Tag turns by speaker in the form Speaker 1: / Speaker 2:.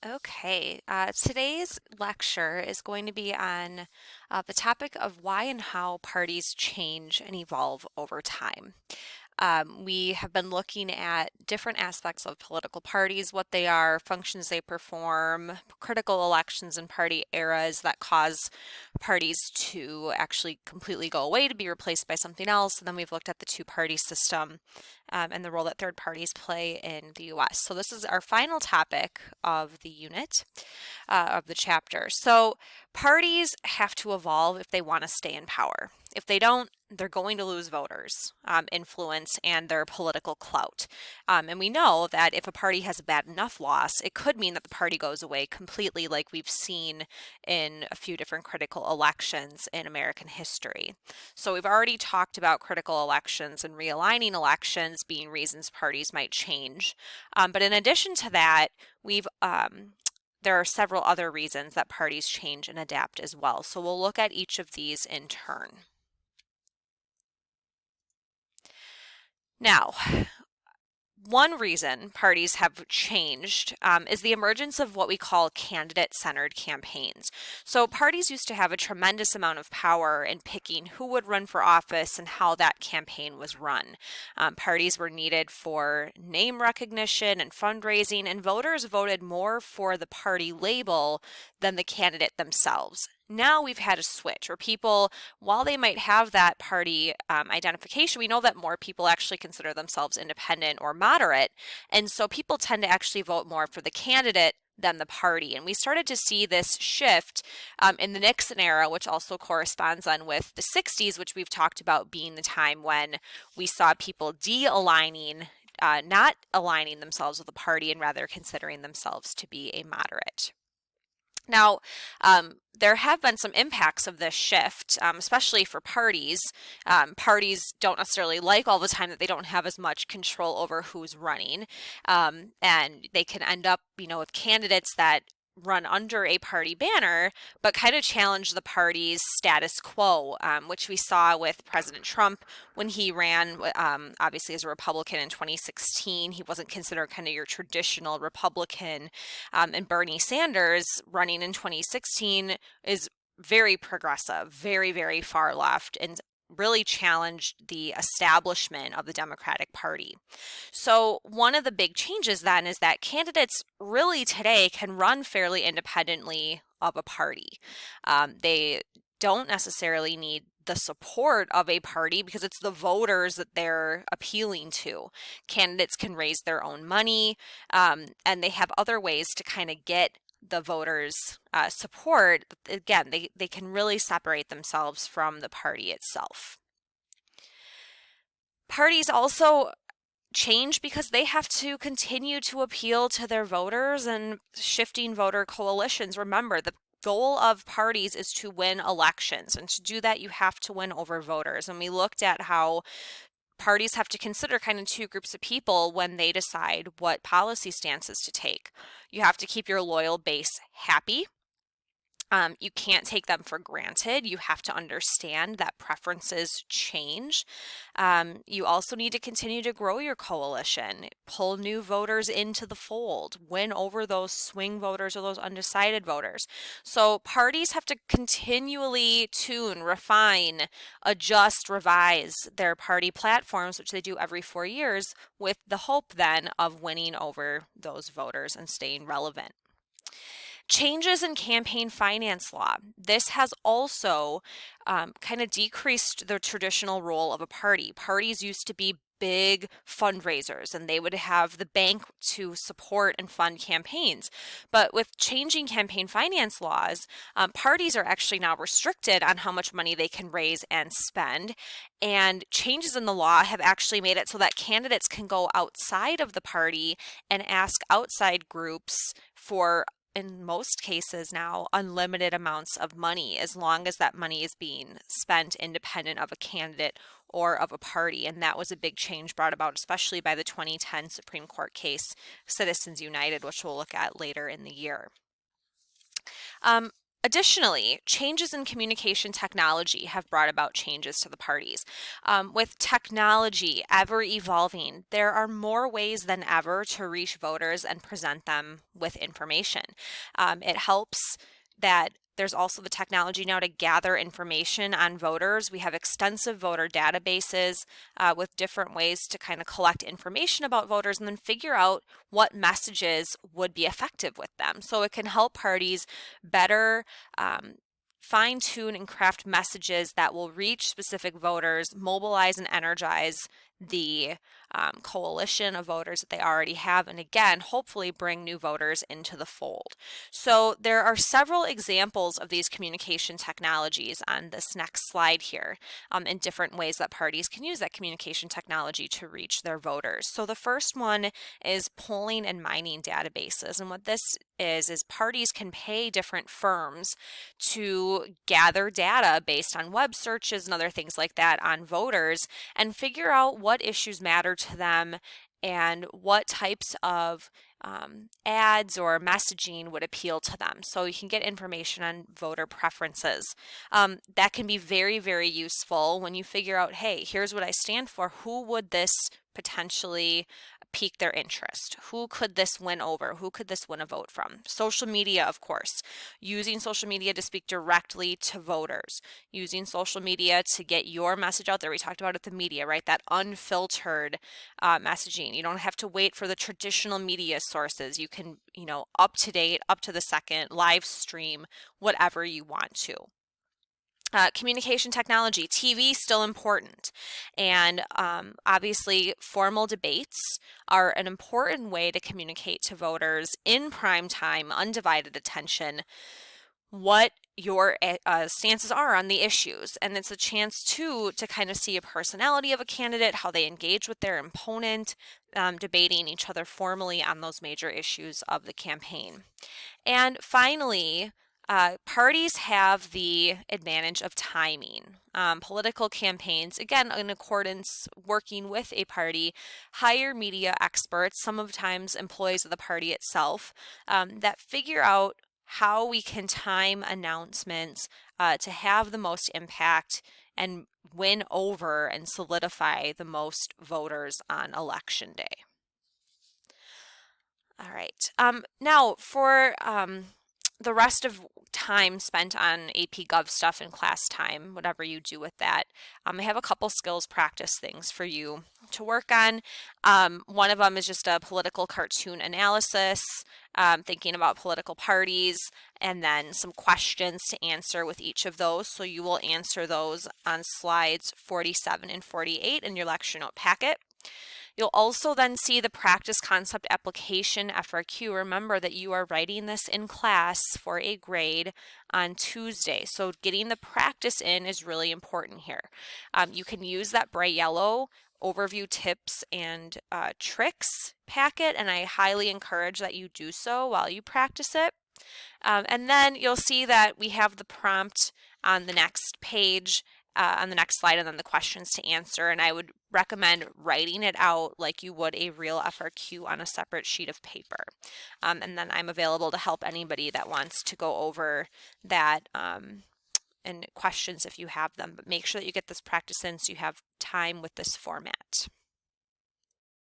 Speaker 1: Okay, today's lecture is going to be on the topic of why and how parties change and evolve over time. We have been looking at different aspects of political parties, what they are, functions they perform, critical elections and party eras that cause parties to actually completely go away to be replaced by something else. And then we've looked at the two-party system and the role that third parties play in the US. So this is our final topic of the unit, of the chapter. So parties have to evolve if they want to stay in power. If they don't, they're going to lose voters, influence, and their political clout. And we know that if a party has a bad enough loss, it could mean that the party goes away completely, like we've seen in a few different critical elections in American history. So we've already talked about critical elections and realigning elections being reasons parties might change. But in addition to that, we've there are several other reasons that parties change and adapt as well. So we'll look at each of these in turn. Now, one reason parties have changed is the emergence of what we call candidate-centered campaigns. So parties used to have a tremendous amount of power in picking who would run for office and how that campaign was run. Parties were needed for name recognition and fundraising, and voters voted more for the party label than the candidate themselves. Now we've had a switch where people, while they might have that party identification, we know that more people actually consider themselves independent or moderate. And so people tend to actually vote more for the candidate than the party. And we started to see this shift in the Nixon era, which also corresponds on with the 60s, which we've talked about being the time when we saw people de-aligning, not aligning themselves with the party and rather considering themselves to be a moderate. Now, there have been some impacts of this shift, especially for parties. Parties don't necessarily like all the time that they don't have as much control over who's running, and they can end up, with candidates that run under a party banner, but kind of challenge the party's status quo, which we saw with President Trump when he ran, obviously as a Republican in 2016. He wasn't considered kind of your traditional Republican, and Bernie Sanders running in 2016 is very progressive, very, very far left, and really challenged the establishment of the Democratic Party. So, one of the big changes then is that candidates really today can run fairly independently of a party. They don't necessarily need the support of a party because it's the voters that they're appealing to. Candidates can raise their own money, and they have other ways to kind of get the voters' support. Again, they can really separate themselves from the party itself. Parties also change because they have to continue to appeal to their voters and shifting voter coalitions. Remember, the goal of parties is to win elections, and to do that, you have to win over voters. And we looked at how parties have to consider kind of two groups of people when they decide what policy stances to take. You have to keep your loyal base happy. You can't take them for granted. You have to understand that preferences change. You also need to continue to grow your coalition, pull new voters into the fold, win over those swing voters or those undecided voters. So parties have to continually tune, refine, adjust, revise their party platforms, which they do every 4 years, with the hope then of winning over those voters and staying relevant. Changes in campaign finance law. This has also kind of decreased the traditional role of a party. Parties used to be big fundraisers and they would have the bank to support and fund campaigns. But with changing campaign finance laws, parties are actually now restricted on how much money they can raise and spend. And changes in the law have actually made it so that candidates can go outside of the party and ask outside groups for, in most cases now, unlimited amounts of money as long as that money is being spent independent of a candidate or of a party. And that was a big change brought about especially by the 2010 Supreme Court case Citizens United, which we'll look at later in the year. Additionally, changes in communication technology have brought about changes to the parties. With technology ever evolving, there are more ways than ever to reach voters and present them with information. It helps that there's also the technology now to gather information on voters. We have extensive voter databases with different ways to kind of collect information about voters and then figure out what messages would be effective with them. So it can help parties better fine tune and craft messages that will reach specific voters, mobilize and energize the coalition of voters that they already have, and again, hopefully bring new voters into the fold. So there are several examples of these communication technologies on this next slide here, in different ways that parties can use that communication technology to reach their voters. So the first one is polling and mining databases, and what this is parties can pay different firms to gather data based on web searches and other things like that on voters and figure out what issues matter to them and what types of ads or messaging would appeal to them. So you can get information on voter preferences. That can be very, very useful when you figure out, hey, here's what I stand for. Who would this potentially pique their interest? Who could this win over? Who could this win a vote from? Social media, of course. Using social media to speak directly to voters. Using social media to get your message out there. We talked about it, the media, right? That unfiltered messaging. You don't have to wait for the traditional media sources. You can, up to date, up to the second, live stream, whatever you want to. Communication technology, TV still important, and obviously formal debates are an important way to communicate to voters in prime time, undivided attention, what your stances are on the issues. And it's a chance to kind of see a personality of a candidate, how they engage with their opponent, debating each other formally on those major issues of the campaign. And finally, parties have the advantage of timing. Political campaigns, again, in accordance, working with a party, hire media experts, sometimes employees of the party itself, that figure out how we can time announcements to have the most impact and win over and solidify the most voters on election day. All right. Now for the rest of time spent on AP Gov stuff and class time, whatever you do with that, I have a couple skills practice things for you to work on. One of them is just a political cartoon analysis, thinking about political parties, and then some questions to answer with each of those. So you will answer those on slides 47 and 48 in your lecture note packet. You'll also then see the practice concept application FRQ. Remember that you are writing this in class for a grade on Tuesday. So getting the practice in is really important here. You can use that bright yellow overview tips and tricks packet, and I highly encourage that you do so while you practice it. And then you'll see that we have the prompt on the next page, on the next slide, and then the questions to answer. And I would recommend writing it out like you would a real FRQ on a separate sheet of paper. And then I'm available to help anybody that wants to go over that and questions if you have them. But make sure that you get this practice in so you have time with this format.